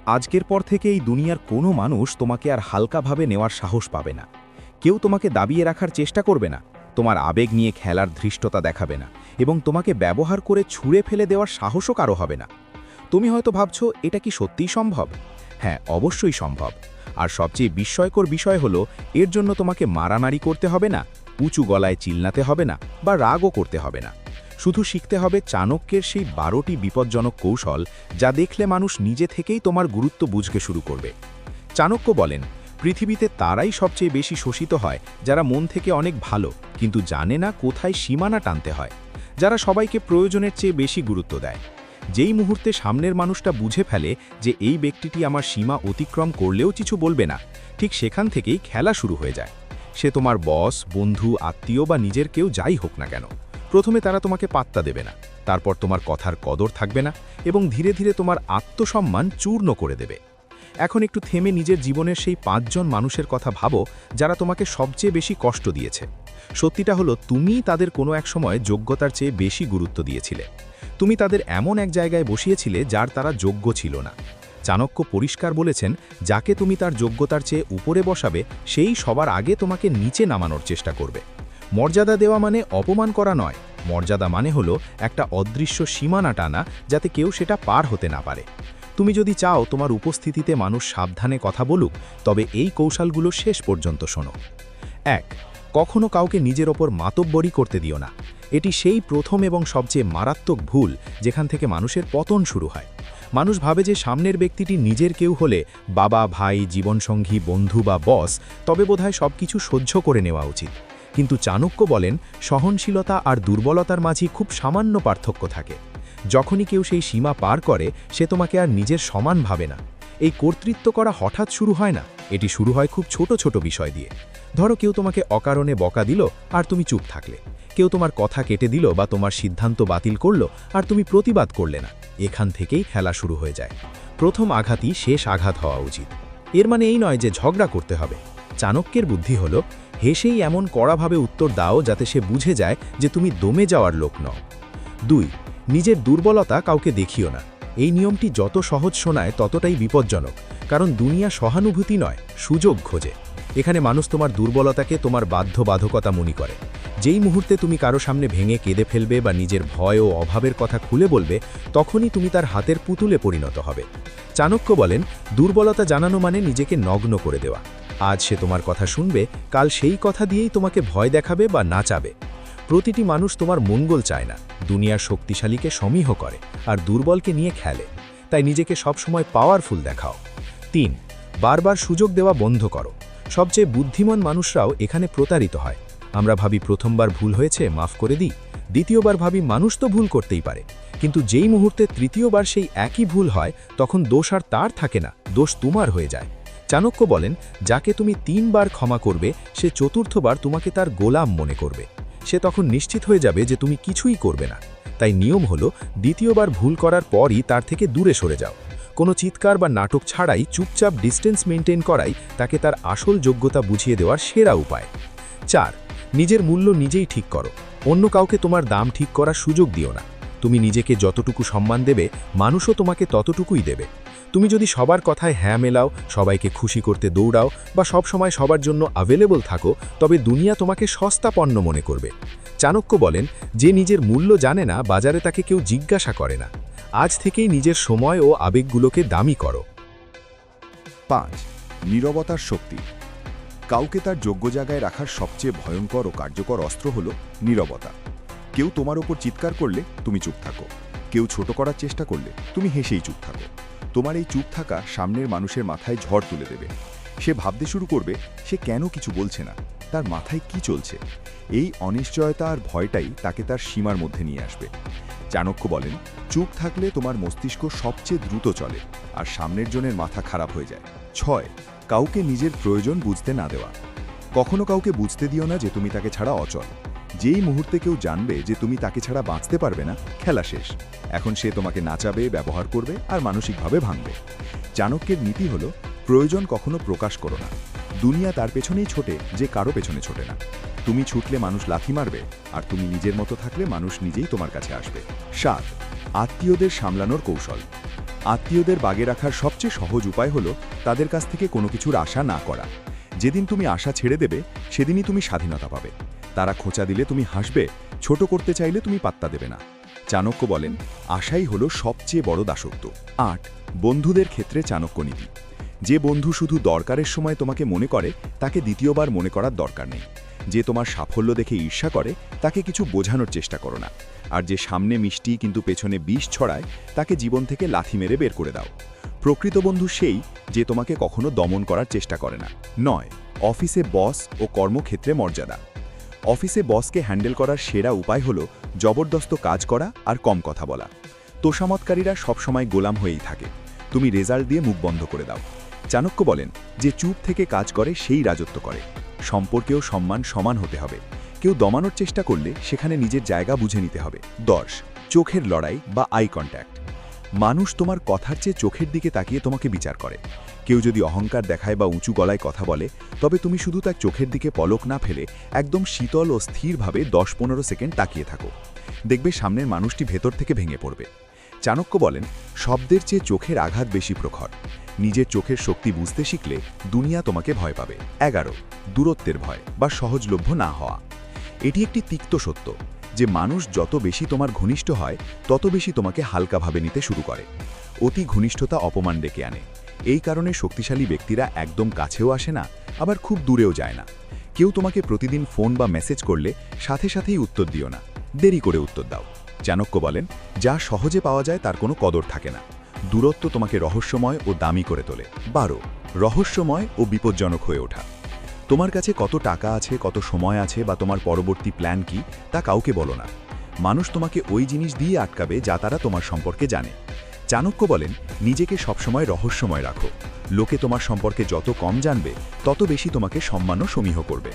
আজকের পর থেকে এই দুনিয়ার কোনো মানুষ তোমাকে আর হালকাভাবে নেওয়ার সাহস পাবে না। কেউ তোমাকে দাবিয়ে রাখার চেষ্টা করবে না, তোমার আবেগ নিয়ে খেলার ধৃষ্টতা দেখাবে না, এবং তোমাকে ব্যবহার করে ছুঁড়ে ফেলে দেওয়ার সাহসও কারো হবে না। তুমি হয়তো ভাবছো এটা কি সত্যিই সম্ভব? হ্যাঁ, অবশ্যই সম্ভব। আর সবচেয়ে বিস্ময়কর বিষয় হলো, এর জন্য তোমাকে মারামারি করতে হবে না, উঁচু গলায় চিল্লাতে হবে না, বা রাগও করতে হবে না। শুধু শিখতে হবে চাণক্যের সেই 12টি বিপজ্জনক কৌশল, যা দেখলে মানুষ নিজে থেকেই তোমার গুরুত্ব বুঝতে শুরু করবে। চাণক্য বলেন, পৃথিবীতে তারাই সবচেয়ে বেশি শোষিত হয় যারা মন থেকে অনেক ভালো কিন্তু জানে না কোথায় সীমানা টানতে হয়, যারা সবাইকে প্রয়োজনের চেয়ে বেশি গুরুত্ব দেয়। যেই মুহূর্তে সামনের মানুষটা বুঝে ফেলে যে এই ব্যক্তিটি আমার সীমা অতিক্রম করলেও কিছু বলবে না, ঠিক সেখান থেকেই খেলা শুরু হয়ে যায়। সে তোমার বস, বন্ধু, আত্মীয় বা নিজের কেউ যাই হোক না কেন, প্রথমে তারা তোমাকে পাত্তা দেবে না, তারপর তোমার কথার কদর থাকবে না, এবং ধীরে ধীরে তোমার আত্মসম্মান চূর্ণ করে দেবে। এখন একটু থেমে নিজের জীবনের সেই 5 জন মানুষের কথা ভাবো যারা তোমাকে সবচেয়ে বেশি কষ্ট দিয়েছে। সত্যিটা হলো, তুমিই তাদের কোনো এক সময় যোগ্যতার চেয়ে বেশি গুরুত্ব দিয়েছিলে। তুমি তাদের এমন এক জায়গায় বসিয়েছিলে যার তারা যোগ্য ছিল না। চাণক্য পরিষ্কার বলেছেন, যাকে তুমি তার যোগ্যতার চেয়ে উপরে বসাবে, সেই সবার আগে তোমাকে নিচে নামানোর চেষ্টা করবে। মর্যাদা দেওয়া মানে অপমান করা নয়, মর্যাদা মানে হলো একটা অদৃশ্য সীমানা টানা, যাতে কেউ সেটা পার হতে না পারে। তুমি যদি চাও তোমার উপস্থিতিতে মানুষ সাবধানে কথা বলুক, তবে এই কৌশলগুলো শেষ পর্যন্ত শোনো। 1. কখনো কাউকে নিজের ওপর মাতব্বরি করতে দিও না। এটি সেই প্রথম এবং সবচেয়ে মারাত্মক ভুল যেখান থেকে মানুষের পতন শুরু হয়। মানুষ ভাবে যে সামনের ব্যক্তিটি নিজের কেউ হলে, বাবা, ভাই, জীবনসঙ্গী, বন্ধু বা বস, তবে বোধহয় সবকিছু সহ্য করে নেওয়া উচিত। কিন্তু চাণক্য বলেন, সহনশীলতা আর দুর্বলতার মাঝে খুব সামান্য পার্থক্য থাকে। যখনই কেউ সেই সীমা পার করে, সে তোমাকে আর নিজের সমান ভাবে না। এই কর্তৃত্ব করা হঠাৎ শুরু হয় না, এটি শুরু হয় খুব ছোট ছোট বিষয় দিয়ে। ধরো, কেউ তোমাকে অকারণে বকা দিল আর তুমি চুপ থাকলে। কেউ তোমার কথা কেটে দিল বা তোমার সিদ্ধান্ত বাতিল করলো আর তুমি প্রতিবাদ করলে না। এখান থেকেই খেলা শুরু হয়ে যায়। প্রথম আঘাতই শেষ আঘাত হওয়া উচিত। এর মানে এই নয় যে ঝগড়া করতে হবে। চাণক্যের বুদ্ধি হলো, হেসেই এমন কড়াভাবে উত্তর দাও যাতে সে বুঝে যায় যে তুমি দমে যাওয়ার লোক নও। 2. নিজের দুর্বলতা কাউকে দেখিও না। এই নিয়মটি যত সহজ শোনায় ততটাই বিপজ্জনক, কারণ দুনিয়া সহানুভূতি নয়, সুযোগ খোঁজে। এখানে মানুষ তোমার দুর্বলতাকে তোমার বাধ্যবাধকতা মনে করে। যেই মুহূর্তে তুমি কারো সামনে ভেঙে কেঁদে ফেলবে বা নিজের ভয় ও অভাবের কথা খুলে বলবে, তখনই তুমি তার হাতের পুতুলে পরিণত হবে। চাণক্য বলেন, দুর্বলতা জানানো মানে নিজেকে নগ্ন করে দেওয়া। আজ সে তোমার কথা শুনবে, কাল সেই কথা দিয়েই তোমাকে ভয় দেখাবে বা নাচাবে। প্রতিটি মানুষ তোমার মঙ্গল চায় না। দুনিয়ার শক্তিশালীকে সমীহ করে আর দুর্বলকে নিয়ে খেলে। তাই নিজেকে সবসময় পাওয়ারফুল দেখাও। 3. বারবার সুযোগ দেওয়া বন্ধ করো। সবচেয়ে বুদ্ধিমান মানুষরাও এখানে প্রতারিত হয়। আমরা ভাবি প্রথমবার ভুল হয়েছে, মাফ করে দিই। দ্বিতীয়বার ভাবি মানুষ তো ভুল করতেই পারে। কিন্তু যেই মুহূর্তে তৃতীয়বার সেই একই ভুল হয়, তখন দোষ আর তার থাকে না, দোষ তোমার হয়ে যায়। চাণক্য বলেন, যাকে তুমি 3 বার ক্ষমা করবে, সে চতুর্থবার তোমাকে তার গোলাম মনে করবে। সে তখন নিশ্চিত হয়ে যাবে যে তুমি কিছুই করবে না। তাই নিয়ম হলো, দ্বিতীয়বার ভুল করার পরই তার থেকে দূরে সরে যাও। কোনো চিৎকার বা নাটক ছাড়াই চুপচাপ ডিস্টেন্স মেনটেন করাই তাকে তার আসল যোগ্যতা বুঝিয়ে দেওয়ার সেরা উপায়। 4. নিজের মূল্য নিজেই ঠিক করো। অন্য কাউকে তোমার দাম ঠিক করার সুযোগ দিও না। তুমি নিজেকে যতটুকু সম্মান দেবে, মানুষও তোমাকে ততটুকুই দেবে। তুমি যদি সবার কথায় হ্যাঁ মেলাও, সবাইকে খুশি করতে দৌড়াও বা সব সময় সবার জন্য অ্যাভেলেবল থাকো, তবে দুনিয়া তোমাকে সস্তা পণ্য মনে করবে। চাণক্য বলেন, যে নিজের মূল্য জানে না, বাজারে তাকে কেউ জিজ্ঞাসা করে না। আজ থেকেই নিজের সময় ও আবেগগুলোকে দামি করো। 5. নীরবতার শক্তি। কাউকে তার যোগ্য জায়গায় রাখার সবচেয়ে ভয়ঙ্কর ও কার্যকর অস্ত্র হল নীরবতা। কেউ তোমার ওপর চিৎকার করলে তুমি চুপ থাকো। কেউ ছোট করার চেষ্টা করলে তুমি হেসেই চুপ থাকো। তোমার এই চুপ থাকা সামনের মানুষের মাথায় ঝড় তুলে দেবে। সে ভাবতে শুরু করবে, সে কেন কিছু বলছে না, তার মাথায় কি চলছে। এই অনিশ্চয়তা আর ভয়টাই তাকে তার সীমার মধ্যে নিয়ে আসবে। চাণক্য বলেন, চুপ থাকলে তোমার মস্তিষ্ক সবচেয়ে দ্রুত চলে আর সামনের জনের মাথা খারাপ হয়ে যায়। 6. কাউকে নিজের প্রয়োজন বুঝতে না দেওয়া। কখনো কাউকে বুঝতে দিও না যে তুমি তাকে ছাড়া অচল। যেই মুহূর্তে কেউ জানবে যে তুমি তাকে ছাড়া বাঁচতে পারবে না, খেলা শেষ। এখন সে তোমাকে নাচাবে, ব্যবহার করবে আর মানসিকভাবে ভাঙবে। চাণক্যের নীতি হলো, প্রয়োজন কখনো প্রকাশ করো না। দুনিয়া তার পেছনেই ছোটে যে কারো পেছনে ছোটে না। তুমি ছুটলে মানুষ লাথি মারবে, আর তুমি নিজের মতো থাকলে মানুষ নিজেই তোমার কাছে আসবে। 7. আত্মীয়দের সামলানোর কৌশল। আত্মীয়দের বাগে রাখার সবচেয়ে সহজ উপায় হলো তাদের কাছ থেকে কোনো কিছুর আশা না করা। যেদিন তুমি আশা ছেড়ে দেবে সেদিনই তুমি স্বাধীনতা পাবে। তারা খোঁচা দিলে তুমি হাসবে, ছোট করতে চাইলে তুমি পাত্তা দেবে না। চাণক্য বলেন, আশাই হলো সবচেয়ে বড় দাসত্ব। ৮. বন্ধুদের ক্ষেত্রে চাণক্য নীতি। যে বন্ধু শুধু দরকারের সময় তোমাকে মনে করে তাকে দ্বিতীয়বার মনে করার দরকার নেই। যে তোমার সাফল্য দেখে ঈর্ষা করে তাকে কিছু বোঝানোর চেষ্টা করো না। আর যে সামনে মিষ্টি কিন্তু পেছনে বিষ ছড়ায় তাকে জীবন থেকে লাথি মেরে বের করে দাও। প্রকৃত বন্ধু সেই যে তোমাকে কখনো দমন করার চেষ্টা করে না। ৯. অফিসে বস ও কর্মক্ষেত্রে মর্যাদা। অফিসে বসকে হ্যান্ডেল করার সেরা উপায় হলো জবরদস্ত কাজ করা আর কম কথা বলা। তোষামতকারীরা সবসময় গোলাম হয়েই থাকে। তুমি রেজাল্ট দিয়ে মুখ বন্ধ করে দাও। চাণক্য বলেন, যে চুপ থেকে কাজ করে সেই রাজত্ব করে। সম্পর্কেও সম্মান সমান হতে হবে। কেউ দমানোর চেষ্টা করলে সেখানে নিজের জায়গা বুঝে নিতে হবে। ১০. চোখের লড়াই বা আই কন্ট্যাক্ট। মানুষ তোমার কথার চেয়ে চোখের দিকে তাকিয়ে তোমাকে বিচার করে। কেউ যদি অহংকার দেখায় বা উঁচু গলায় কথা বলে তবে তুমি শুধু তার চোখের দিকে পলক না ফেলে একদম শীতল ও স্থিরভাবে ১০-১৫ সেকেন্ড তাকিয়ে থাকো। দেখবে সামনের মানুষটি ভেতর থেকে ভেঙে পড়বে। চাণক্য বলেন, শব্দের চেয়ে চোখের আঘাত বেশি প্রখর। নিজের চোখের শক্তি বুঝতে শিখলে দুনিয়া তোমাকে ভয় পাবে। ১১. দূরত্বের ভয় বা সহজলভ্য না হওয়া। এটি একটি তিক্ত সত্য যে মানুষ যত বেশি তোমার ঘনিষ্ঠ হয় তত বেশি তোমাকে হালকাভাবে নিতে শুরু করে। অতি ঘনিষ্ঠতা অপমান ডেকে আনে। এই কারণে শক্তিশালী ব্যক্তিরা একদম কাছেও আসে না, আবার খুব দূরেও যায় না। কেউ তোমাকে প্রতিদিন ফোন বা মেসেজ করলে সাথে সাথেই উত্তর দিও না, দেরি করে উত্তর দাও। চাণক্য বলেন, যা সহজে পাওয়া যায় তার কোনো কদর থাকে না। দূরত্ব তোমাকে রহস্যময় ও দামি করে তোলে। ১২. রহস্যময় ও বিপজ্জনক হয়ে ওঠা। তোমার কাছে কত টাকা আছে, কত সময় আছে বা তোমার পরবর্তী প্ল্যান কি তা কাউকে বলো না। মানুষ তোমাকে ওই জিনিস দিয়ে আটকাবে যা তারা তোমার সম্পর্কে জানে। চাণক্য বলেন, নিজেকে সবসময় রহস্যময় রাখো। লোকে তোমার সম্পর্কে যত কম জানবে তত বেশি তোমাকে সম্মান ও সমীহ করবে।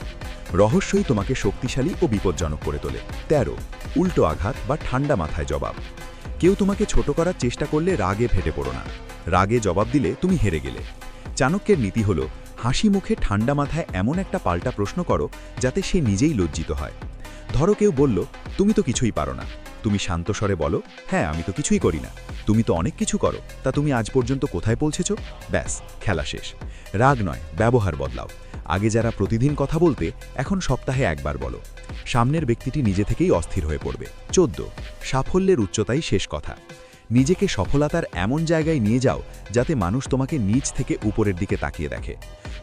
রহস্যই তোমাকে শক্তিশালী ও বিপজ্জনক করে তোলে। ১৩. উল্টো আঘাত বা ঠান্ডা মাথায় জবাব। কেউ তোমাকে ছোট করার চেষ্টা করলে রাগে ফেটে পড়ো না। রাগে জবাব দিলে তুমি হেরে গেলে। চাণক্যের নীতি হলো, হাসি মুখে ঠান্ডা মাথায় এমন একটা পাল্টা প্রশ্ন করো যাতে সে নিজেই লজ্জিত হয়। ধরো কেউ বলল, তুমি তো কিছুই পারো না। তুমি শান্ত স্বরে বলো, হ্যাঁ আমি তো কিছুই করি না। তুমি তো অনেক কিছু করো, তা তুমি আজ পর্যন্ত কোথায় পৌঁছেছ? ব্যাস, খেলা শেষ। রাগ নয়, ব্যবহার বদলাও। আগে যারা প্রতিদিন কথা বলতে এখন সপ্তাহে একবার বলো। সামনের ব্যক্তিটি নিজে থেকেই অস্থির হয়ে পড়বে। ১৪. সাফল্যের উচ্চতাই শেষ কথা। নিজেকে সফলতার এমন জায়গায় নিয়ে যাও যাতে মানুষ তোমাকে নিচ থেকে উপরের দিকে তাকিয়ে দেখে।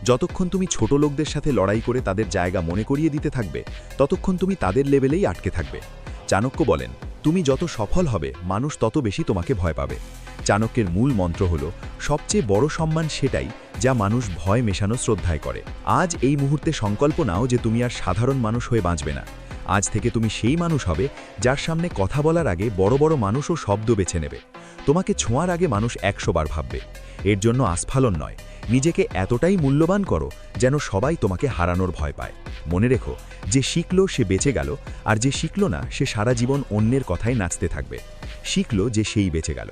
যতক্ষণ তুমি ছোট লোকদের সাথে লড়াই করে তাদের জায়গা মনে করিয়ে দিতে থাকবে ততক্ষণ তুমি তাদের লেভেলেই আটকে থাকবে। চাণক্য বলেন, তুমি যত সফল হবে মানুষ তত বেশি তোমাকে ভয় পাবে। চাণক্যের মূল মন্ত্র হল, সবচেয়ে বড় সম্মান সেটাই যা মানুষ ভয় মেশানো শ্রদ্ধায় করে। আজ এই মুহূর্তে সংকল্প নাও যে তুমি আর সাধারণ মানুষ হয়ে বাঁচবে না। আজ থেকে তুমি সেই মানুষ হবে যার সামনে কথা বলার আগে বড় বড় মানুষ ও শব্দ বেছে নেবে। তোমাকে ছোঁয়ার আগে মানুষ ১০০ বার ভাববে। এর জন্য আস্ফালন নয়, নিজেকে এতটাই মূল্যবান করো যেন সবাই তোমাকে হারানোর ভয় পায়। মনে রেখো, যে শিখল সে বেঁচে গেল, আর যে শিখল না সে সারা জীবন অন্যের কথায় নাচতে থাকবে। শিখল যে সেই বেঁচে গেল।